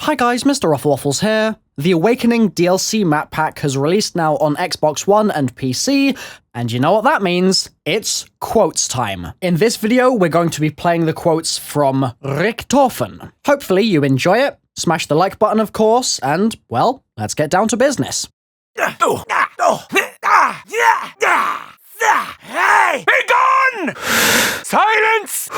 Hi guys, MrRoflWaffles here. The Awakening DLC map pack has released now on Xbox One and PC, and you know what that means? It's quotes time. In this video, we're going to be playing the quotes from Richtofen. Hopefully you enjoy it, smash the like button of course, and, well, let's get down to business. Hey! Be gone! Silence!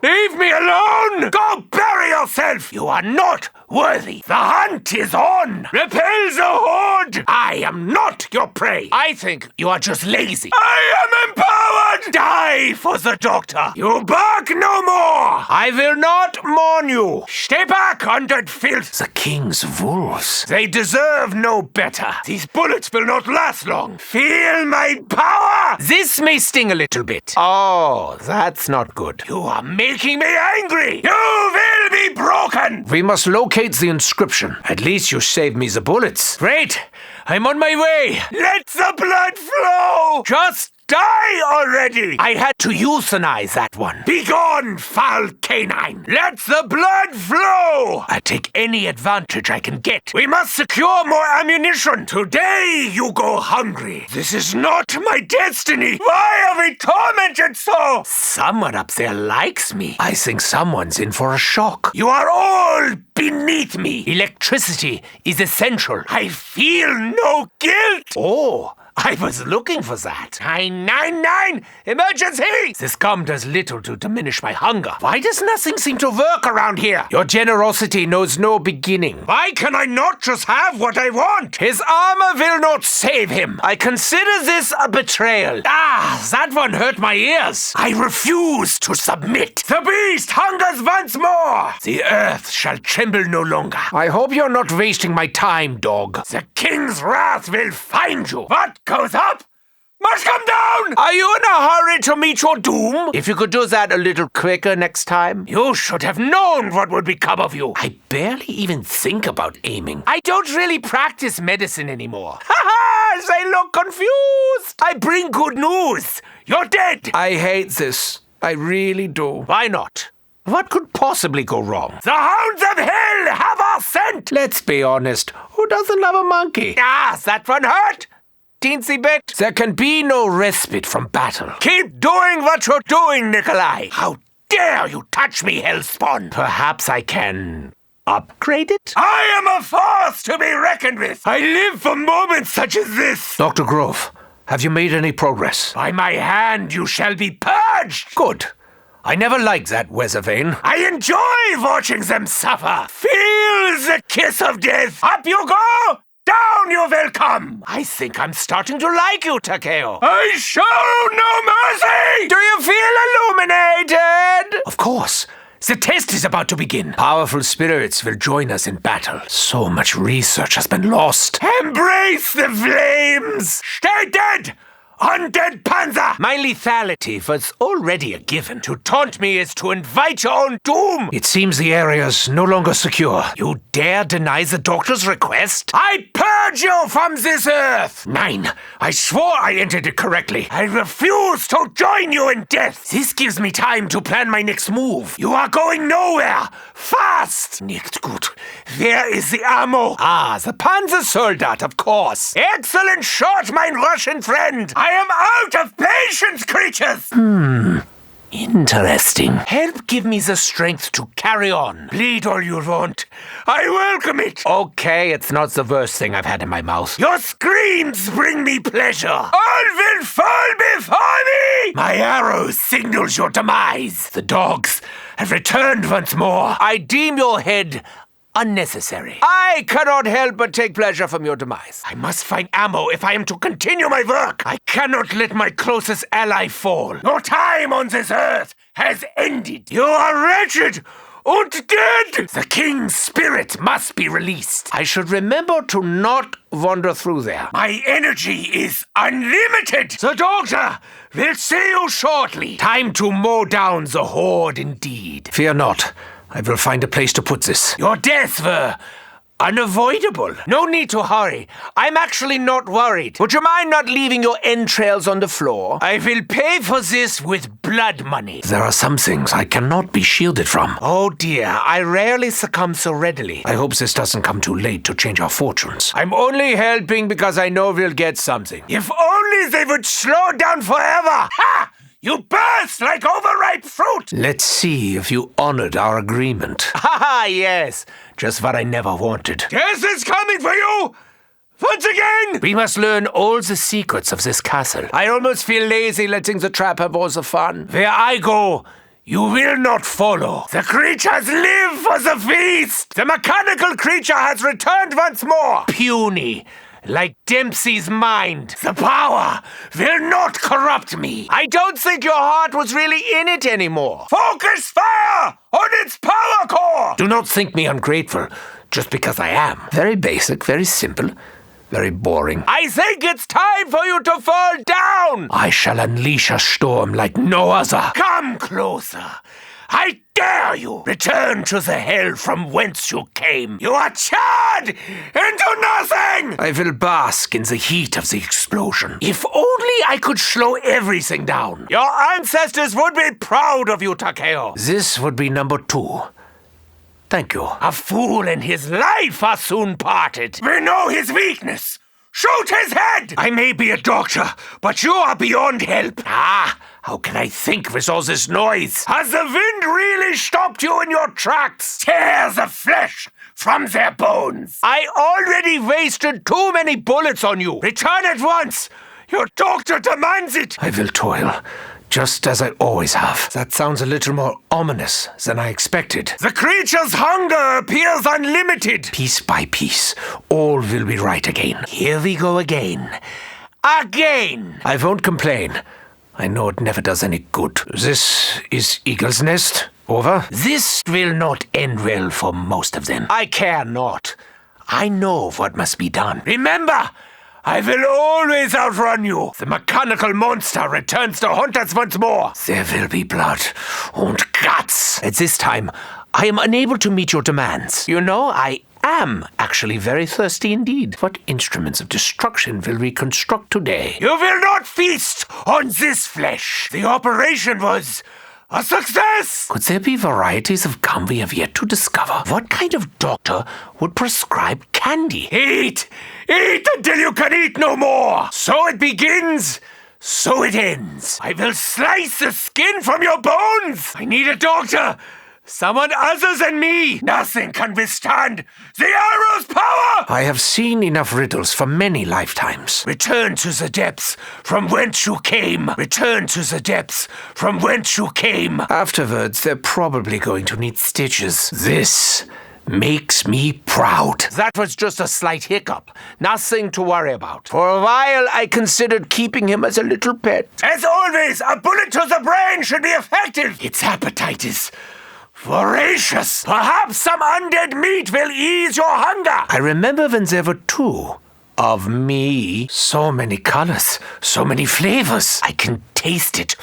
Leave me alone! Go bury yourself! You are not worthy. The hunt is on! Repel the horde! I am not your prey. I think you are just lazy. I am empowered! Die for the doctor! You bark no more! I will not mourn you. Stay back, undead filth! The king's wolves. They deserve no better. These bullets will not last long. Feel my power! This may sting a little bit. Oh, that's not good. You are making me angry! You will be broken! We must locate the inscription. At least you saved me the bullets. Great! I'm on my way! Let the blood flow! Just die already! I had to euthanize that one. Begone, foul canine! Let the blood flow! I take any advantage I can get. We must secure more ammunition. Today you go hungry. This is not my destiny. Why are we tormented so? Someone up there likes me. I think someone's in for a shock. You are all beneath me. Electricity is essential. I feel no guilt. Oh, I was looking for that. 999! Emergency! This gum does little to diminish my hunger. Why does nothing seem to work around here? Your generosity knows no beginning. Why can I not just have what I want? His armor will not save him. I consider this a betrayal. Ah, that one hurt my ears. I refuse to submit. The beast hungers once more. The earth shall tremble no longer. I hope you're not wasting my time, dog. The king's wrath will find you. What goes up must come down! Are you in a hurry to meet your doom? If you could do that a little quicker next time. You should have known what would become of you. I barely even think about aiming. I don't really practice medicine anymore. Ha-ha! They look confused! I bring good news. You're dead! I hate this. I really do. Why not? What could possibly go wrong? The hounds of hell have our scent! Let's be honest. Who doesn't love a monkey? Ah, that one hurt? Teensy bit. There can be no respite from battle. Keep doing what you're doing, Nikolai. How dare you touch me, Hellspawn? Perhaps I can upgrade it? I am a force to be reckoned with. I live for moments such as this. Dr. Grove, have you made any progress? By my hand you shall be purged. Good. I never liked that weather vane. I enjoy watching them suffer. Feel the kiss of death. Up you go! Down you will come! I think I'm starting to like you, Takeo. I show no mercy! Do you feel illuminated? Of course. The test is about to begin. Powerful spirits will join us in battle. So much research has been lost. Embrace the flames! Stay dead! Undead Panzer! My lethality was already a given. To taunt me is to invite your own doom! It seems the area's no longer secure. You dare deny the doctor's request? I purge you from this earth! 9. I swore I entered it correctly. I refuse to join you in death! This gives me time to plan my next move. You are going nowhere! Fast! Nicht gut. Where is the ammo? Ah, the Panzersoldat, of course. Excellent shot, mein Russian friend! I am out of patience, creatures! Interesting. Help give me the strength to carry on. Bleed all you want. I welcome it. Okay, it's not the worst thing I've had in my mouth. Your screams bring me pleasure. All will fall before me! My arrow signals your demise. The dogs have returned once more. I deem your head unnecessary. I cannot help but take pleasure from your demise. I must find ammo if I am to continue my work. I cannot let my closest ally fall. Your time on this earth has ended. You are wretched and dead. The king's spirit must be released. I should remember to not wander through there. My energy is unlimited. The doctor will see you shortly. Time to mow down the horde indeed. Fear not. I will find a place to put this. Your deaths were unavoidable. No need to hurry. I'm actually not worried. Would you mind not leaving your entrails on the floor? I will pay for this with blood money. There are some things I cannot be shielded from. Oh dear, I rarely succumb so readily. I hope this doesn't come too late to change our fortunes. I'm only helping because I know we'll get something. If only they would slow down forever! Ha! You burst like overripe fruit! Let's see if you honored our agreement. Haha, yes. Just what I never wanted. Death is coming for you! Once again! We must learn all the secrets of this castle. I almost feel lazy letting the trap have all the fun. Where I go, you will not follow. The creatures live for the feast! The mechanical creature has returned once more! Puny. Like Dempsey's mind. The power will not corrupt me. I don't think your heart was really in it anymore. Focus fire on its power core! Do not think me ungrateful, just because I am. Very basic, very simple, very boring. I think it's time for you to fall down! I shall unleash a storm like no other. Come closer. I dare you! Return to the hell from whence you came. You are charred into nothing! I will bask in the heat of the explosion. If only I could slow everything down. Your ancestors would be proud of you, Takeo. This would be number 2. Thank you. A fool and his life are soon parted. We know his weakness. Shoot his head! I may be a doctor, but you are beyond help. Ah, how can I think with all this noise? Has the wind really stopped you in your tracks? Tear the flesh from their bones. I already wasted too many bullets on you. Return at once. Your doctor demands it. I will toil. Just as I always have. That sounds a little more ominous than I expected. The creature's hunger appears unlimited. Piece by piece, all will be right again. Here we go again. Again! I won't complain. I know it never does any good. This is Eagle's Nest. Over. This will not end well for most of them. I care not. I know what must be done. Remember! I will always outrun you. The mechanical monster returns to haunt us once more. There will be blood and guts. At this time, I am unable to meet your demands. You know, I am actually very thirsty indeed. What instruments of destruction will we construct today? You will not feast on this flesh. The operation was a success! Could there be varieties of gum we have yet to discover? What kind of doctor would prescribe candy? Eat! Eat until you can eat no more! So it begins, so it ends. I will slice the skin from your bones! I need a doctor! Someone other than me! Nothing can withstand the arrow's power! I have seen enough riddles for many lifetimes. Return to the depths from whence you came. Return to the depths from whence you came. Afterwards, they're probably going to need stitches. This makes me proud. That was just a slight hiccup. Nothing to worry about. For a while, I considered keeping him as a little pet. As always, a bullet to the brain should be effective. Its appetite is voracious. Perhaps some undead meat will ease your hunger. I remember when there were 2 of me. So many colors, so many flavors. I can taste it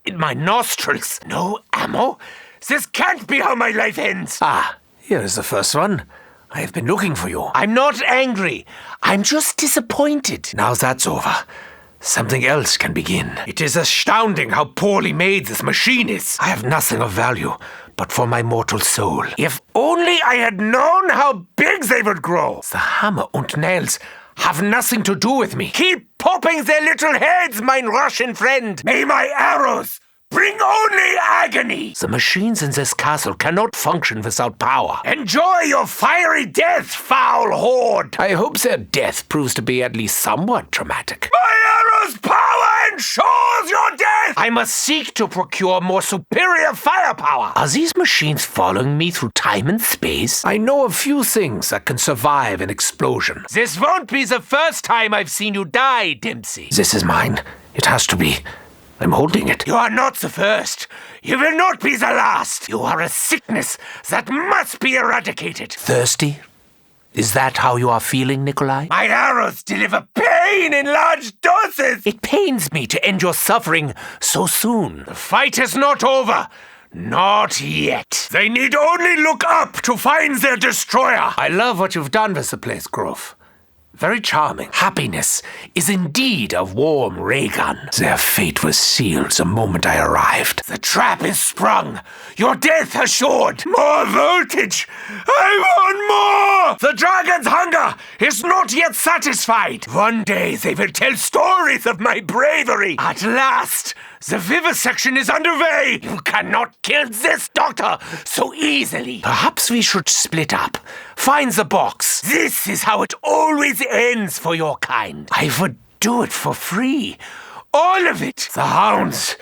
in my nostrils. No ammo? This can't be how my life ends. Ah, here is the first one. I have been looking for you. I'm not angry. I'm just disappointed. Now that's over. Something else can begin. It is astounding how poorly made this machine is. I have nothing of value but for my mortal soul. If only I had known how big they would grow. The hammer and nails have nothing to do with me. Keep popping their little heads, mein Russian friend. May my arrows bring only agony. The machines in this castle cannot function without power. Enjoy your fiery death, foul horde. I hope their death proves to be at least somewhat dramatic. My arrow's power ensures your death. I must seek to procure more superior firepower. Are these machines following me through time and space? I know a few things that can survive an explosion. This won't be the first time I've seen you die, Dempsey. This is mine. It has to be. I'm holding it. You are not the first. You will not be the last. You are a sickness that must be eradicated. Thirsty? Is that how you are feeling, Nikolai? My arrows deliver pain in large doses. It pains me to end your suffering so soon. The fight is not over. Not yet. They need only look up to find their destroyer. I love what you've done with the place, Grove. Very charming. Happiness is indeed a warm ray gun. Their fate was sealed the moment I arrived. The trap is sprung. Your death assured. More voltage. I want more. The dragon's hunger is not yet satisfied. One day they will tell stories of my bravery. At last, the vivisection is underway. You cannot kill this doctor so easily. Perhaps we should split up. Find the box. This is how it always ends for your kind. I would do it for free. All of it. The hounds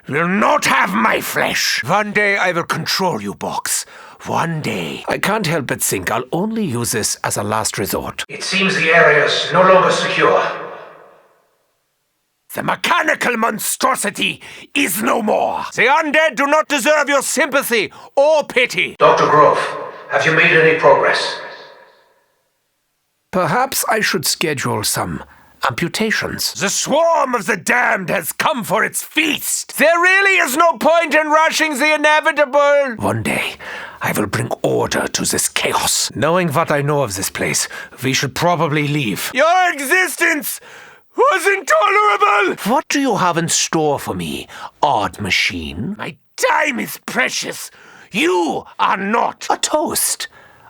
will not have my flesh. One day I will control you, box. One day. I can't help but think I'll only use this as a last resort. It seems the area is no longer secure. The mechanical monstrosity is no more. The undead do not deserve your sympathy or pity. Dr. Grove, have you made any progress? Perhaps I should schedule some amputations. The swarm of the damned has come for its feast. There really is no point in rushing the inevitable. One day, I will bring order to this chaos. Knowing what I know of this place, we should probably leave. Your existence was intolerable! What do you have in store for me, odd machine? My time is precious. You are not. A toast.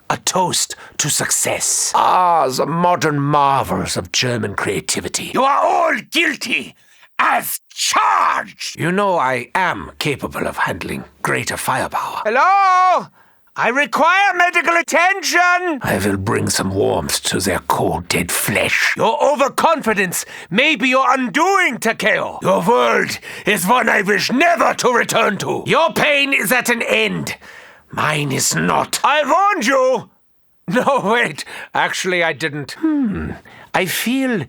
A toast to success. Ah, the modern marvels of German creativity. You are all guilty as charged. You know I am capable of handling greater firepower. Hello? I require medical attention! I will bring some warmth to their cold, dead flesh. Your overconfidence may be your undoing, Takeo. Your world is one I wish never to return to. Your pain is at an end. Mine is not. I warned you! No, wait. Actually, I didn't. I feel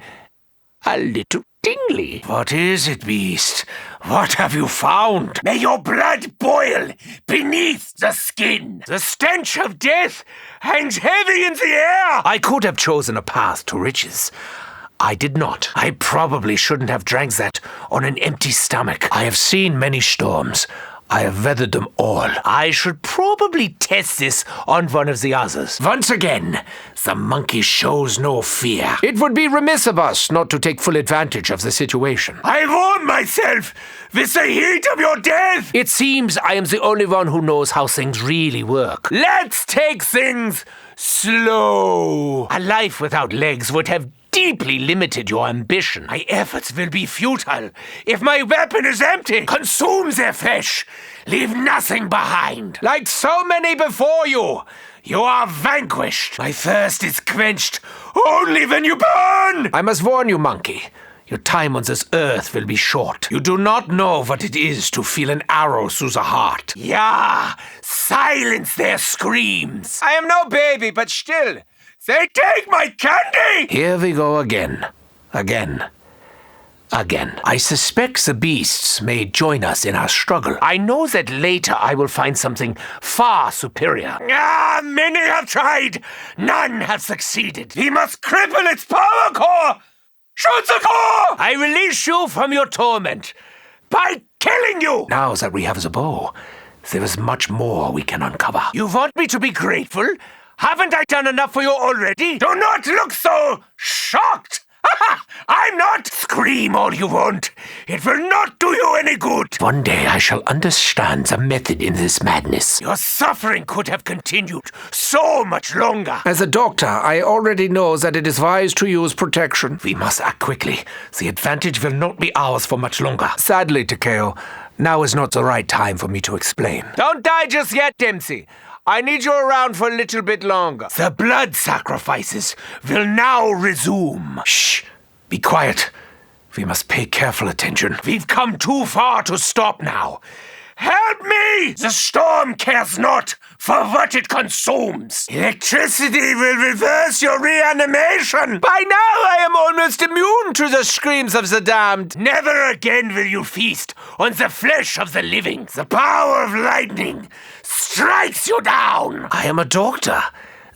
a little tingly. What is it, beast? What have you found? May your blood boil beneath the skin. The stench of death hangs heavy in the air. I could have chosen a path to riches. I did not. I probably shouldn't have drank that on an empty stomach. I have seen many storms. I have weathered them all. I should probably test this on one of the others. Once again, the monkey shows no fear. It would be remiss of us not to take full advantage of the situation. I warm myself with the heat of your death. It seems I am the only one who knows how things really work. Let's take things slow. A life without legs would have deeply limited your ambition. My efforts will be futile if my weapon is empty. Consume their flesh. Leave nothing behind. Like so many before you, you are vanquished. My thirst is quenched only when you burn. I must warn you, monkey. Your time on this earth will be short. You do not know what it is to feel an arrow through the heart. Yeah, silence their screams. I am no baby, but still, they take my candy! Here we go again. Again. I suspect the beasts may join us in our struggle. I know that later I will find something far superior. Ah, many have tried. None have succeeded. We must cripple its power core. Shoot the core! I release you from your torment by killing you. Now that we have the bow, there is much more we can uncover. You want me to be grateful? Haven't I done enough for you already? Do not look so shocked! I'm not! Scream all you want. It will not do you any good. One day I shall understand the method in this madness. Your suffering could have continued so much longer. As a doctor, I already know that it is wise to use protection. We must act quickly. The advantage will not be ours for much longer. Sadly, Takeo, now is not the right time for me to explain. Don't die just yet, Dempsey. I need you around for a little bit longer. The blood sacrifices will now resume. Shh! Be quiet. We must pay careful attention. We've come too far to stop now. Help me! The storm cares not for what it consumes. Electricity will reverse your reanimation. By now I am almost immune to the screams of the damned. Never again will you feast on the flesh of the living. The power of lightning strikes you down. I am a doctor.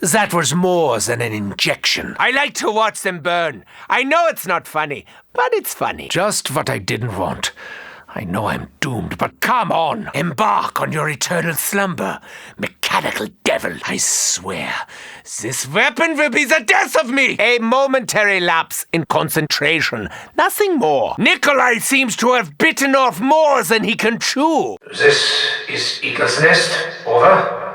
That was more than an injection. I like to watch them burn. I know it's not funny, but it's funny. Just what I didn't want. I know I'm doomed, but come on. Embark on your eternal slumber, mechanical devil. I swear, this weapon will be the death of me. A momentary lapse in concentration, nothing more. Nikolai seems to have bitten off more than he can chew. This is Eagle's Nest. Over.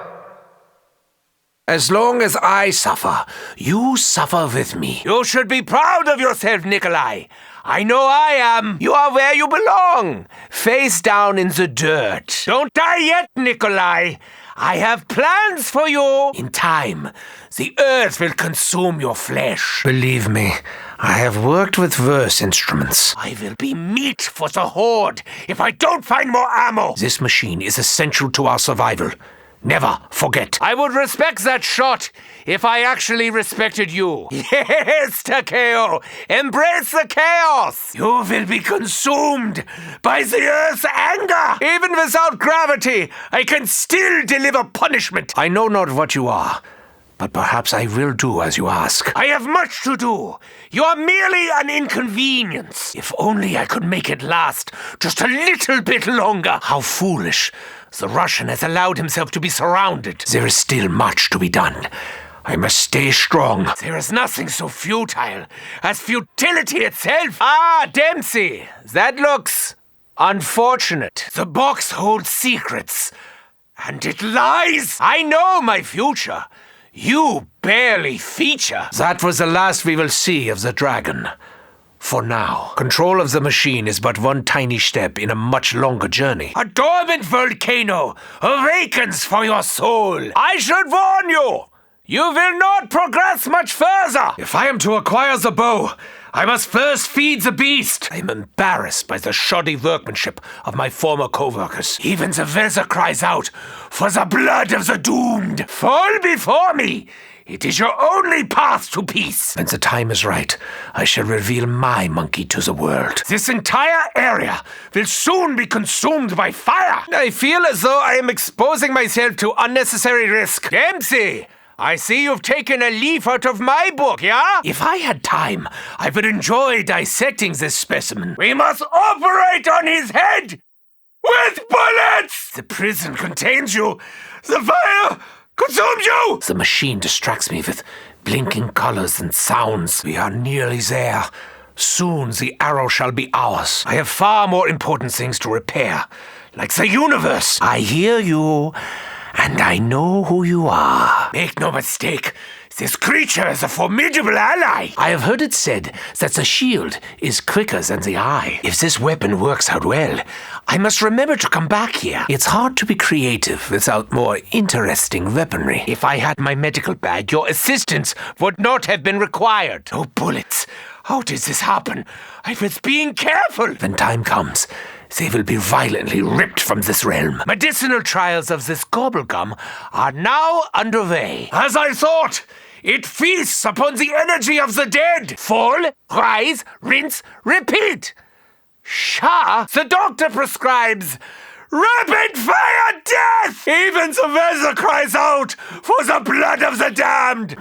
As long as I suffer, you suffer with me. You should be proud of yourself, Nikolai. I know I am. You are where you belong. Face down in the dirt. Don't die yet, Nikolai. I have plans for you. In time, the earth will consume your flesh. Believe me, I have worked with worse instruments. I will be meat for the Horde if I don't find more ammo. This machine is essential to our survival. Never forget. I would respect that shot if I actually respected you. Yes, Takeo! Embrace the chaos! You will be consumed by the Earth's anger! Even without gravity, I can still deliver punishment. I know not what you are, but perhaps I will do as you ask. I have much to do. You are merely an inconvenience. If only I could make it last just a little bit longer. How foolish. The Russian has allowed himself to be surrounded. There is still much to be done. I must stay strong. There is nothing so futile as futility itself. Ah, Dempsey, that looks unfortunate. The box holds secrets, and it lies. I know my future. You barely feature. That was the last we will see of the dragon. For now, control of the machine is but one tiny step in a much longer journey. A dormant volcano awakens for your soul. I should warn you, you will not progress much further. If I am to acquire the bow, I must first feed the beast. I am embarrassed by the shoddy workmanship of my former co-workers. Even the weather cries out for the blood of the doomed. Fall before me. It is your only path to peace. When the time is right, I shall reveal my monkey to the world. This entire area will soon be consumed by fire. I feel as though I am exposing myself to unnecessary risk. Dempsey, I see you've taken a leaf out of my book, yeah? If I had time, I would enjoy dissecting this specimen. We must operate on his head with bullets! The prison contains you. The fire consumes you! The machine distracts me with blinking colors and sounds. We are nearly there. Soon the arrow shall be ours. I have far more important things to repair, like the universe. I hear you, and I know who you are. Make no mistake, this creature is a formidable ally. I have heard it said that the shield is quicker than the eye. If this weapon works out well, I must remember to come back here. It's hard to be creative without more interesting weaponry. If I had my medical bag, your assistance would not have been required. No bullets. How did this happen? I was being careful. When time comes, they will be violently ripped from this realm. Medicinal trials of this gobblegum are now underway. As I thought, it feasts upon the energy of the dead. Fall, rise, rinse, repeat. Shah, the doctor prescribes rapid fire death! Even the weather cries out for the blood of the damned!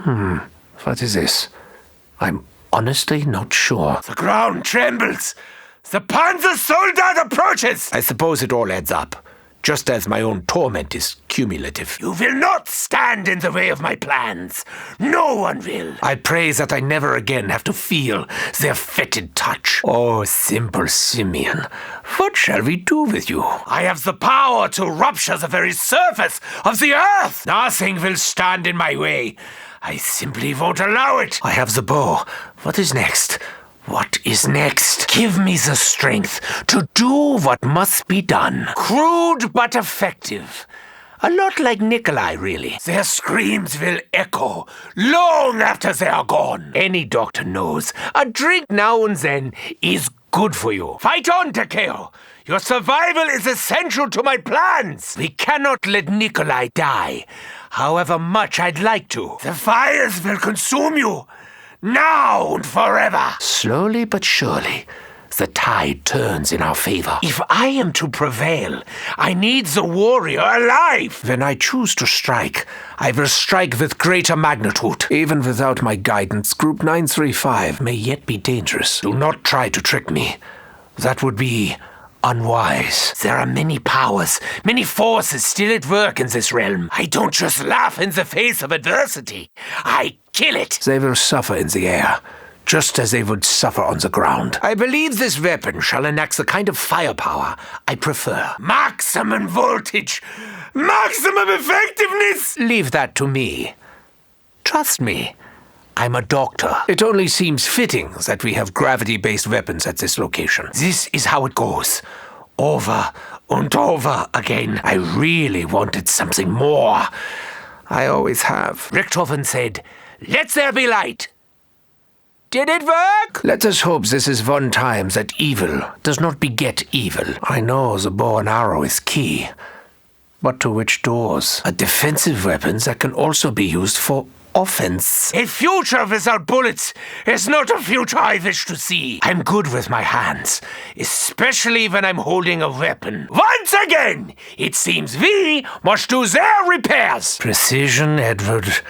What is this? I'm honestly not sure. The ground trembles. The Panzer Soldat approaches! I suppose it all adds up, just as my own torment is cumulative. You will not stand in the way of my plans. No one will. I pray that I never again have to feel their fetid touch. Oh, simple simian, what shall we do with you? I have the power to rupture the very surface of the earth. Nothing will stand in my way. I simply won't allow it. I have the bow. What is next? What is next? Give me the strength to do what must be done. Crude but effective. A lot like Nikolai, really. Their screams will echo long after they are gone. Any doctor knows a drink now and then is good for you. Fight on, Takeo. Your survival is essential to my plans. We cannot let Nikolai die, however much I'd like to. The fires will consume you. Now and forever! Slowly but surely, the tide turns in our favor. If I am to prevail, I need the warrior alive. When I choose to strike, I will strike with greater magnitude. Even without my guidance, Group 935 may yet be dangerous. Do not try to trick me. That would be unwise. There are many powers, many forces still at work in this realm. I don't just laugh in the face of adversity. I kill it. They will suffer in the air, just as they would suffer on the ground. I believe this weapon shall enact the kind of firepower I prefer. Maximum voltage, maximum effectiveness. Leave that to me. Trust me. I'm a doctor. It only seems fitting that we have gravity-based weapons at this location. This is how it goes. Over and over again. I really wanted something more. I always have. Richtofen said, "Let there be light." Did it work? Let us hope this is one time that evil does not beget evil. I know the bow and arrow is key. But to which doors? A defensive weapon that can also be used for offense. A future without bullets is not a future I wish to see. I'm good with my hands, especially when I'm holding a weapon. Once again, it seems we must do their repairs. Precision, Edward.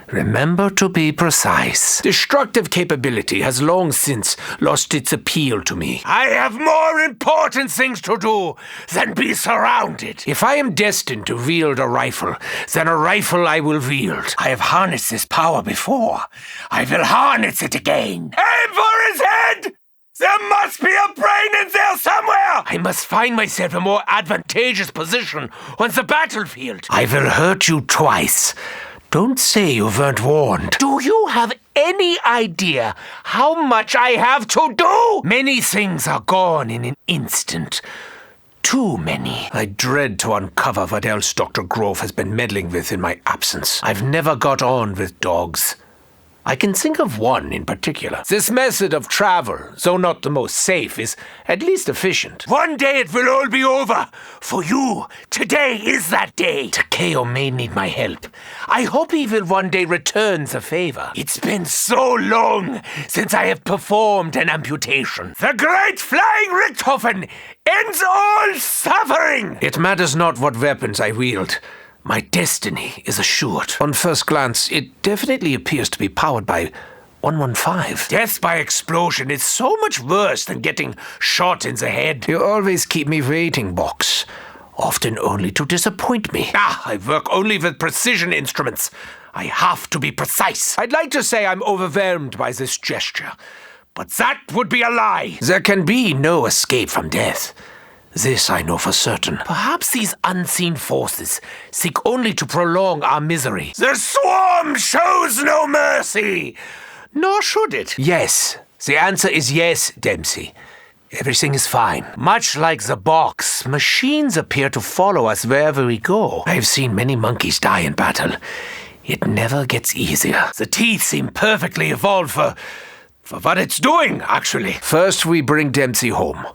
Remember to be precise. Destructive capability has long since lost its appeal to me. I have more important things to do than be surrounded. If I am destined to wield a rifle, then a rifle I will wield. I have harnessed this power before. I will harness it again. Aim for his head! There must be a brain in there somewhere! I must find myself a more advantageous position on the battlefield. I will hurt you twice. Don't say you weren't warned. Do you have any idea how much I have to do? Many things are gone in an instant. Too many. I dread to uncover what else Dr. Grove has been meddling with in my absence. I've never got on with dogs. I can think of one in particular. This method of travel, though not the most safe, is at least efficient. One day it will all be over. For you, today is that day. Takeo may need my help. I hope he will one day return the favor. It's been so long since I have performed an amputation. The great flying Richtofen ends all suffering. It matters not what weapons I wield. My destiny is assured. On first glance, it definitely appears to be powered by 115. Death by explosion is so much worse than getting shot in the head. You always keep me waiting, Box. Often only to disappoint me. I work only with precision instruments. I have to be precise. I'd like to say I'm overwhelmed by this gesture, but that would be a lie. There can be no escape from death. This I know for certain. Perhaps these unseen forces seek only to prolong our misery. The swarm shows no mercy! Nor should it. Yes. The answer is yes, Dempsey. Everything is fine. Much like the box, machines appear to follow us wherever we go. I've seen many monkeys die in battle. It never gets easier. The teeth seem perfectly evolved for what it's doing, actually. First, we bring Dempsey home.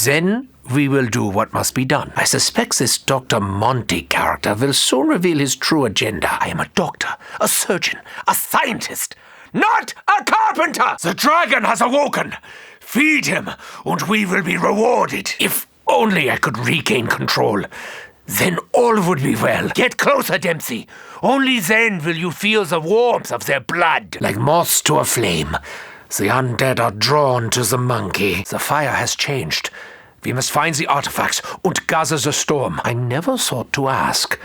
Then we will do what must be done. I suspect this Dr. Monty character will soon reveal his true agenda. I am a doctor, a surgeon, a scientist, not a carpenter! The dragon has awoken! Feed him, and we will be rewarded. If only I could regain control, then all would be well. Get closer, Dempsey. Only then will you feel the warmth of their blood. Like moths to a flame, the undead are drawn to the monkey. The fire has changed. We must find the artifacts and gather the storm. I never thought to ask,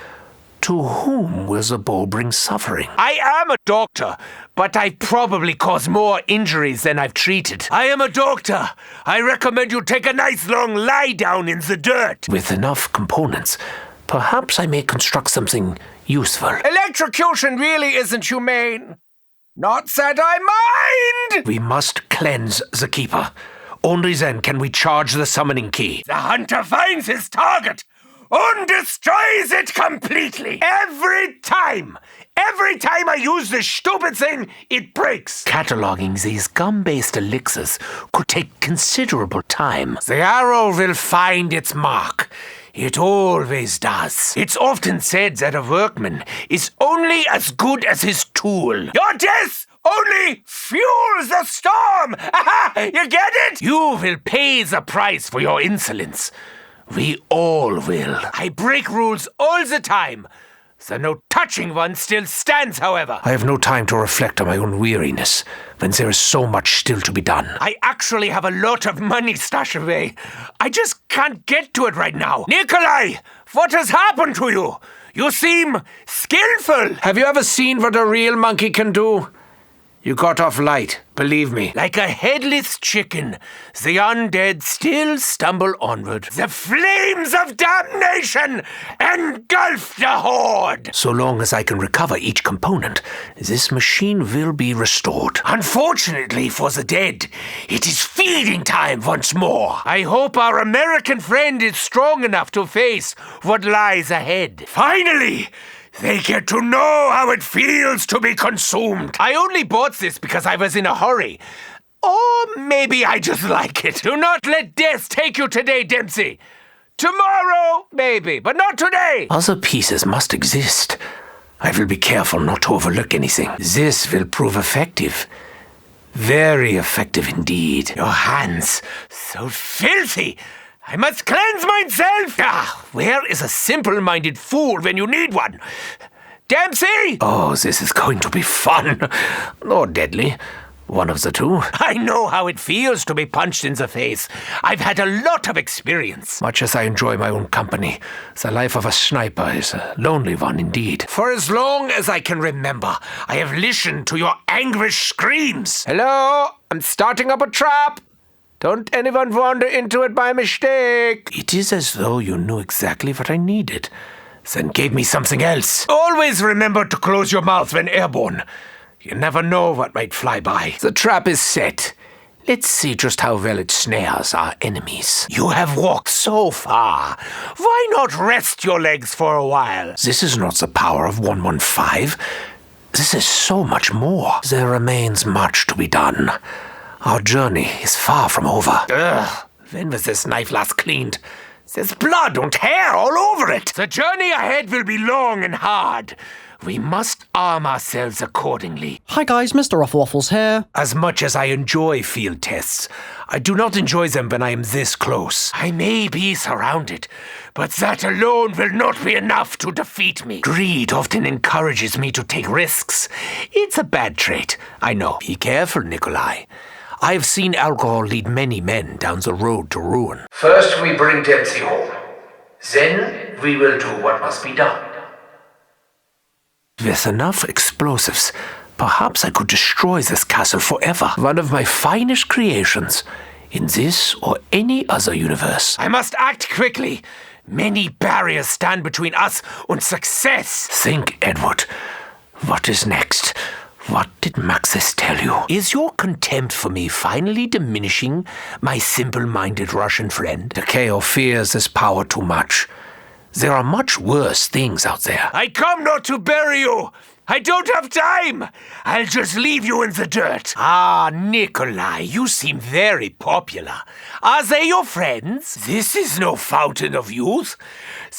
to whom will the bow bring suffering? I am a doctor, but I probably caused more injuries than I've treated. I am a doctor. I recommend you take a nice long lie down in the dirt. With enough components, perhaps I may construct something useful. Electrocution really isn't humane. Not that I mind! We must cleanse the keeper. Only then can we charge the summoning key. The hunter finds his target and destroys it completely. Every time I use this stupid thing, it breaks. Cataloging these gum-based elixirs could take considerable time. The arrow will find its mark. It always does. It's often said that a workman is only as good as his tool. Your death only fuels the storm! Aha! You get it? You will pay the price for your insolence. We all will. I break rules all the time. The no-touching one still stands, however. I have no time to reflect on my own weariness, when there is so much still to be done. I actually have a lot of money stashed away. I just can't get to it right now. Nikolai, what has happened to you? You seem skillful. Have you ever seen what a real monkey can do? You got off light, believe me. Like a headless chicken, the undead still stumble onward. The flames of damnation engulf the horde. So long as I can recover each component, this machine will be restored. Unfortunately for the dead, it is feeding time once more. I hope our American friend is strong enough to face what lies ahead. Finally! They get to know how it feels to be consumed. I only bought this because I was in a hurry. Or maybe I just like it. Do not let death take you today, Dempsey. Tomorrow, maybe, but not today. Other pieces must exist. I will be careful not to overlook anything. This will prove effective. Very effective indeed. Your hands, so filthy. I must cleanse myself! Where is a simple-minded fool when you need one? Dempsey! Oh, this is going to be fun. Or deadly. One of the two. I know how it feels to be punched in the face. I've had a lot of experience. Much as I enjoy my own company, the life of a sniper is a lonely one indeed. For as long as I can remember, I have listened to your anguished screams. Hello? I'm starting up a trap. Don't anyone wander into it by mistake. It is as though you knew exactly what I needed, then gave me something else. Always remember to close your mouth when airborne. You never know what might fly by. The trap is set. Let's see just how well it snares our enemies. You have walked so far. Why not rest your legs for a while? This is not the power of 115. This is so much more. There remains much to be done. Our journey is far from over. Ugh, when was this knife last cleaned? There's blood and hair all over it. The journey ahead will be long and hard. We must arm ourselves accordingly. Hi guys, MrRoflWaffles here. As much as I enjoy field tests, I do not enjoy them when I am this close. I may be surrounded, but that alone will not be enough to defeat me. Greed often encourages me to take risks. It's a bad trait, I know. Be careful, Nikolai. I have seen alcohol lead many men down the road to ruin. First we bring Dempsey home. Then we will do what must be done. With enough explosives, perhaps I could destroy this castle forever. One of my finest creations, in this or any other universe. I must act quickly. Many barriers stand between us and success. Think, Edward. What is next? What did Maxis tell you? Is your contempt for me finally diminishing, my simple-minded Russian friend? Takeo fears this power too much. There are much worse things out there. I come not to bury you. I don't have time. I'll just leave you in the dirt. Ah, Nikolai, you seem very popular. Are they your friends? This is no fountain of youth.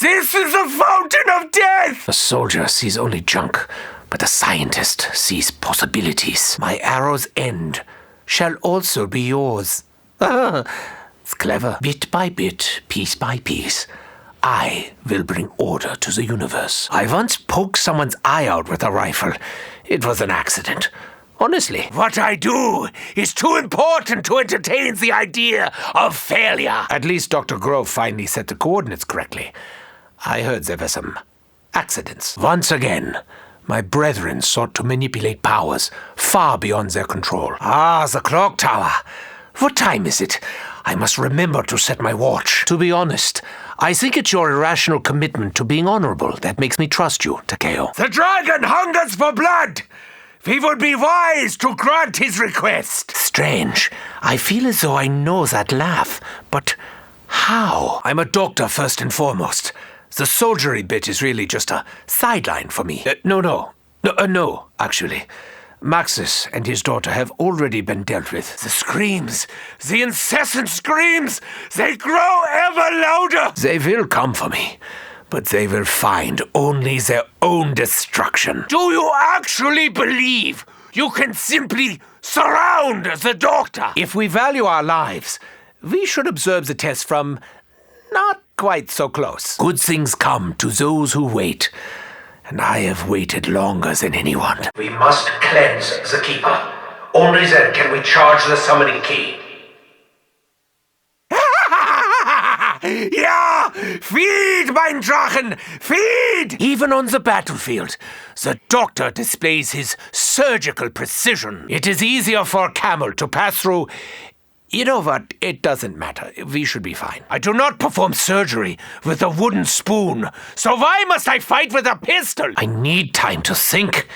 This is a fountain of death. A soldier sees only junk, but a scientist sees possibilities. My arrow's end shall also be yours. It's clever. Bit by bit, piece by piece, I will bring order to the universe. I once poked someone's eye out with a rifle. It was an accident. Honestly. What I do is too important to entertain the idea of failure. At least Dr. Grove finally set the coordinates correctly. I heard there were some accidents. Once again, my brethren sought to manipulate powers far beyond their control. Ah, the clock tower. What time is it? I must remember to set my watch. To be honest, I think it's your irrational commitment to being honorable that makes me trust you, Takeo. The dragon hungers for blood. We would be wise to grant his request. Strange. I feel as though I know that laugh, but how? I'm a doctor first and foremost. The soldiery bit is really just a sideline for me. No, actually. Maxis and his daughter have already been dealt with. The screams, the incessant screams, they grow ever louder. They will come for me, but they will find only their own destruction. Do you actually believe you can simply surround the doctor? If we value our lives, we should observe the test from not quite so close. Good things come to those who wait. and I have waited longer than anyone. We must cleanse the Keeper. Only then can we charge the summoning key. Ja! Feed, mein Drachen! Feed! Even on the battlefield, the Doctor displays his surgical precision. It is easier for a camel to pass through. You know what? It doesn't matter. We should be fine. I do not perform surgery with a wooden spoon, so why must I fight with a pistol? I need time to think.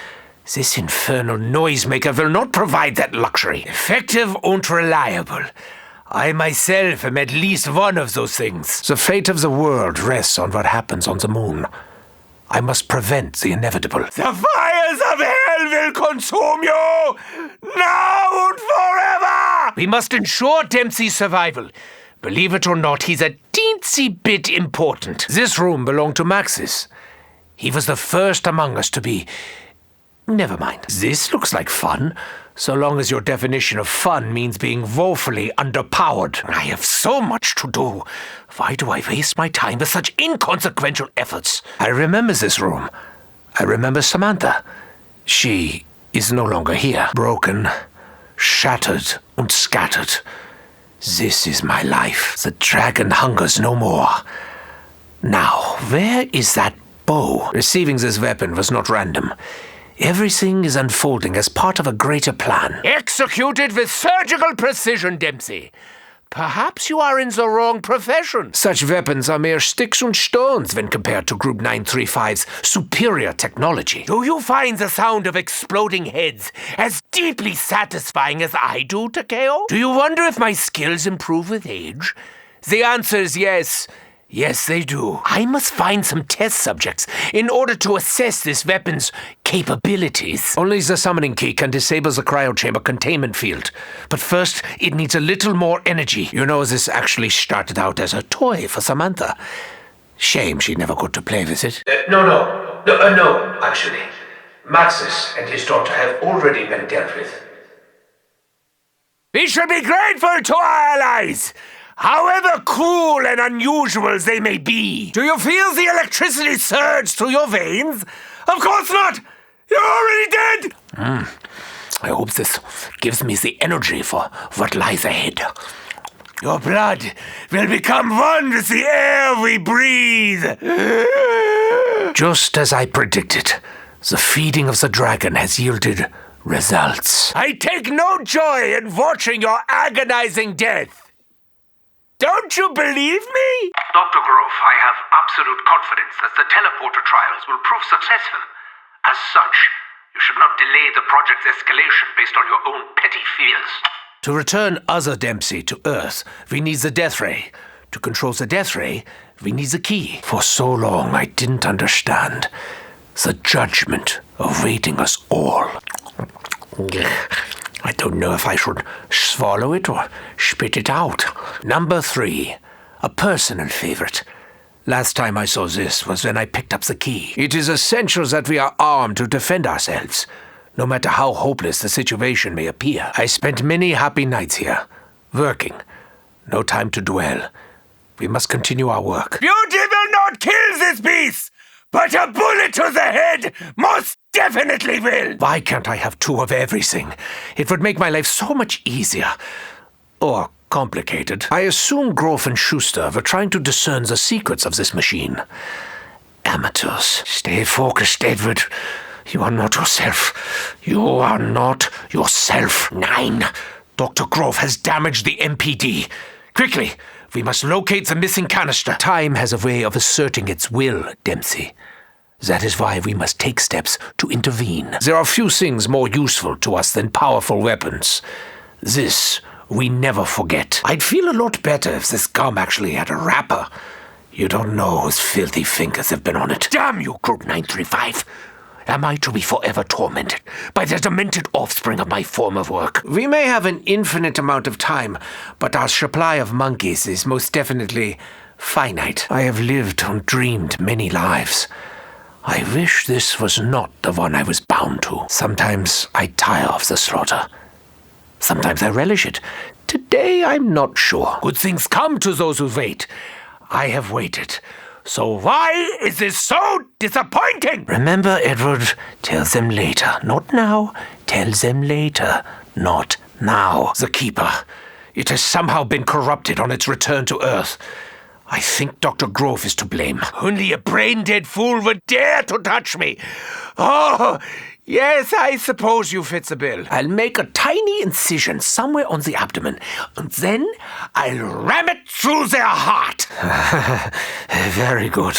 This infernal noisemaker will not provide that luxury. Effective and reliable. I myself am at least one of those things. The fate of the world rests on what happens on the moon. I must prevent the inevitable. The fires of hell will consume you! Now and forever! We must ensure Dempsey's survival. Believe it or not, he's a teensy bit important. This room belonged to Maxis. He was the first among us to be... Never mind. This looks like fun, so long as your definition of fun means being woefully underpowered. I have so much to do. Why do I waste my time with such inconsequential efforts? I remember this room. I remember Samantha. She is no longer here. Broken, shattered, and scattered. This is my life. The dragon hungers no more. Now, where is that bow? Receiving this weapon was not random. Everything is unfolding as part of a greater plan. Executed with surgical precision, Dempsey. Perhaps you are in the wrong profession. Such weapons are mere sticks and stones when compared to Group 935's superior technology. Do you find the sound of exploding heads as deeply satisfying as I do, Takeo? Do you wonder if my skills improve with age? The answer is yes. Yes, they do. I must find some test subjects in order to assess this weapon's capabilities. Only the summoning key can disable the cryochamber containment field. But first, it needs a little more energy. You know, this actually started out as a toy for Samantha. Shame she never got to play with it. No, actually. Maxis and his daughter have already been dealt with. We should be grateful to our allies! However cruel and unusual they may be. Do you feel the electricity surge through your veins? Of course not! You're already dead! I hope this gives me the energy for what lies ahead. Your blood will become one with the air we breathe. Just as I predicted, the feeding of the dragon has yielded results. I take no joy in watching your agonizing death. Don't you believe me? Dr. Grove, I have absolute confidence that the teleporter trials will prove successful. As such, you should not delay the project's escalation based on your own petty fears. To return Other Dempsey to Earth, we need the Death Ray. To control the Death Ray, we need the key. For so long, I didn't understand the judgment awaiting us all. I don't know if I should swallow it or spit it out. Number 3, a personal favorite. Last time I saw this was when I picked up the key. It is essential that we are armed to defend ourselves, no matter how hopeless the situation may appear. I spent many happy nights here, working. No time to dwell. We must continue our work. Beauty will not kill this beast, but a bullet to the head most definitely will. Why can't I have 2 of everything? It would make my life so much easier. Or complicated. I assume Groff and Schuster were trying to discern the secrets of this machine. Amateurs. Stay focused, Edward. You are not yourself. You are not yourself. 9. Dr. Groff has damaged the MPD. Quickly, we must locate the missing canister. Time has a way of asserting its will, Dempsey. That is why we must take steps to intervene. There are few things more useful to us than powerful weapons. This we never forget. I'd feel a lot better if this gum actually had a wrapper. You don't know whose filthy fingers have been on it. Damn you, Group 935. Am I to be forever tormented by the demented offspring of my former work? We may have an infinite amount of time, but our supply of monkeys is most definitely finite. I have lived and dreamed many lives. I wish this was not the one I was bound to. Sometimes I tire of the slaughter. Sometimes I relish it. Today I'm not sure. Good things come to those who wait. I have waited So why is this so disappointing? Remember, Edward, tell them later. Not now. Tell them later. Not now. The Keeper. It has somehow been corrupted on its return to Earth. I think Dr. Grove is to blame. Only a brain-dead fool would dare to touch me. Oh, yes, I suppose you fit the bill. I'll make a tiny incision somewhere on the abdomen, and then I'll ram it through their heart. Very good.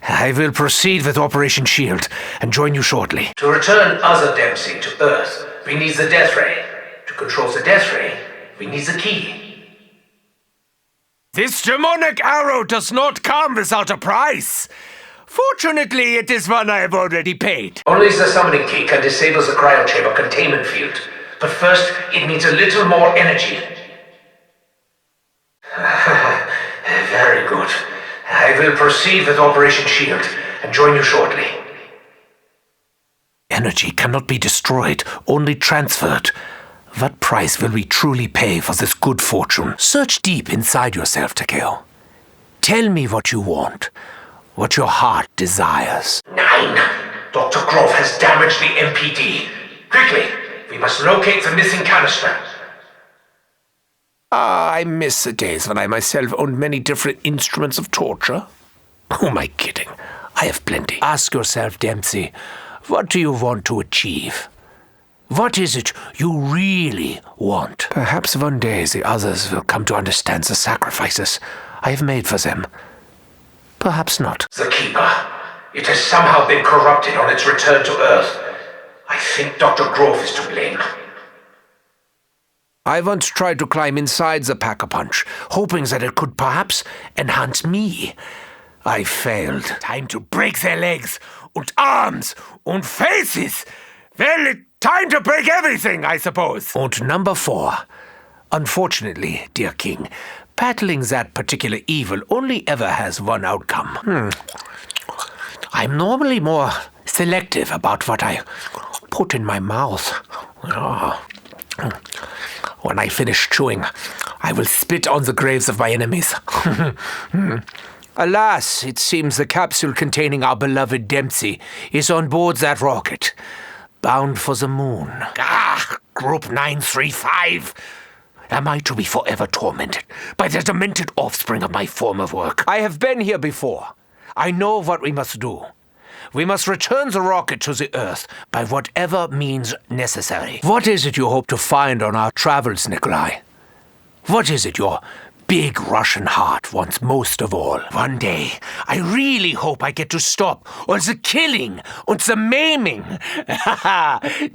I will proceed with Operation Shield and join you shortly. To return Other Dempsey to Earth, we need the Death Ray. To control the Death Ray, we need the key. This demonic arrow does not come without a price. Fortunately, it is one I have already paid. Only the summoning key can disable the cryochamber containment field. But first, it needs a little more energy. Very good. I will proceed with Operation Shield and join you shortly. Energy cannot be destroyed, only transferred. What price will we truly pay for this good fortune? Search deep inside yourself, Takeo. Tell me what you want, what your heart desires. 9. Dr. Grove has damaged the MPD. Quickly, we must locate the missing canister. I miss the days when I myself owned many different instruments of torture. Who am I kidding? I have plenty. Ask yourself, Dempsey, what do you want to achieve? What is it you really want? Perhaps one day the others will come to understand the sacrifices I have made for them. Perhaps not. The Keeper. It has somehow been corrupted on its return to Earth. I think Dr. Grove is to blame. I once tried to climb inside the Pack-a-Punch, hoping that it could perhaps enhance me. I failed. Time to break their legs, and arms, and faces. Well, it's time to break everything, I suppose. And number 4. Unfortunately, dear King, battling that particular evil only ever has one outcome. I'm normally more selective about what I put in my mouth. When I finish chewing, I will spit on the graves of my enemies. Alas, it seems the capsule containing our beloved Dempsey is on board that rocket, bound for the moon. Group 935. Am I to be forever tormented by the demented offspring of my former work? I have been here before. I know what we must do. We must return the rocket to the Earth by whatever means necessary. What is it you hope to find on our travels, Nikolai? What is it your big Russian heart wants most of all? One day, I really hope I get to stop all the killing and the maiming.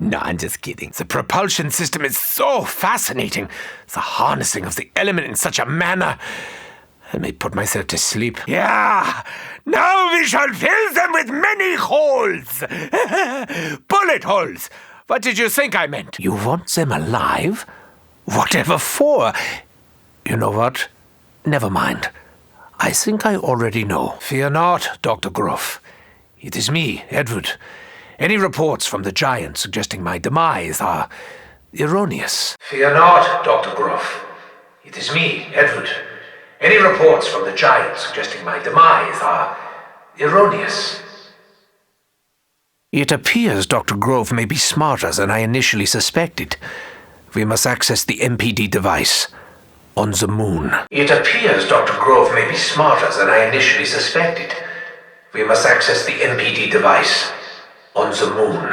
No, I'm just kidding. The propulsion system is so fascinating. The harnessing of the element in such a manner. I may put myself to sleep. Yeah, now we shall fill them with many holes. Bullet holes. What did you think I meant? You want them alive? Whatever for? You know what? Never mind. I think I already know. Fear not, Dr. Grove. It is me, Edward. Any reports from the giant suggesting my demise are erroneous. Fear not, Dr. Grove. It is me, Edward. Any reports from the giant suggesting my demise are erroneous. It appears Dr. Grove may be smarter than I initially suspected. We must access the MPD device on the moon. It appears Dr. Grove may be smarter than I initially suspected. We must access the MPD device on the moon.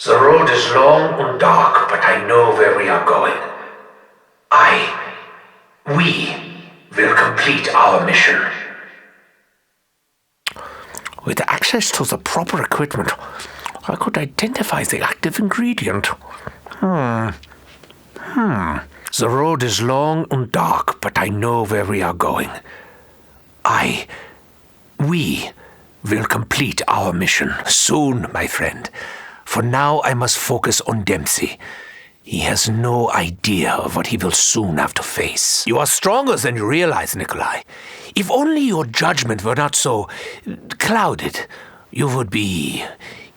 The road is long and dark, but I know where we are going. We will complete our mission. With access to the proper equipment, I could identify the active ingredient. The road is long and dark, but I know where we are going. We will complete our mission soon, my friend. For now, I must focus on Dempsey. He has no idea of what he will soon have to face. You are stronger than you realize, Nikolai. If only your judgment were not so clouded, you would be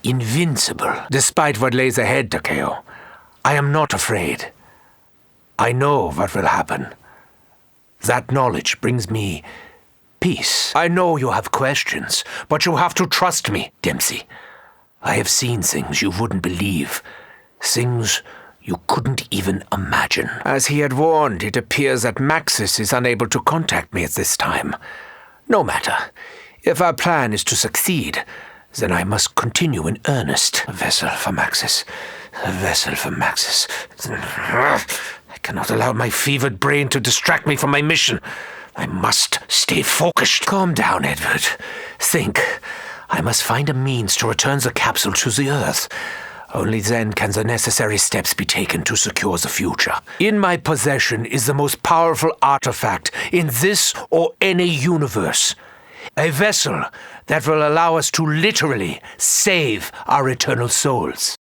invincible. Despite what lays ahead, Takeo, I am not afraid. I know what will happen. That knowledge brings me peace. I know you have questions, but you have to trust me, Dempsey. I have seen things you wouldn't believe. Things you couldn't even imagine. As he had warned, it appears that Maxis is unable to contact me at this time. No matter. If our plan is to succeed, then I must continue in earnest. A vessel for Maxis. A vessel for Maxis. I cannot allow my fevered brain to distract me from my mission. I must stay focused. Calm down, Edward. Think. I must find a means to return the capsule to the Earth. Only then can the necessary steps be taken to secure the future. In my possession is the most powerful artifact in this or any universe. A vessel that will allow us to literally save our eternal souls.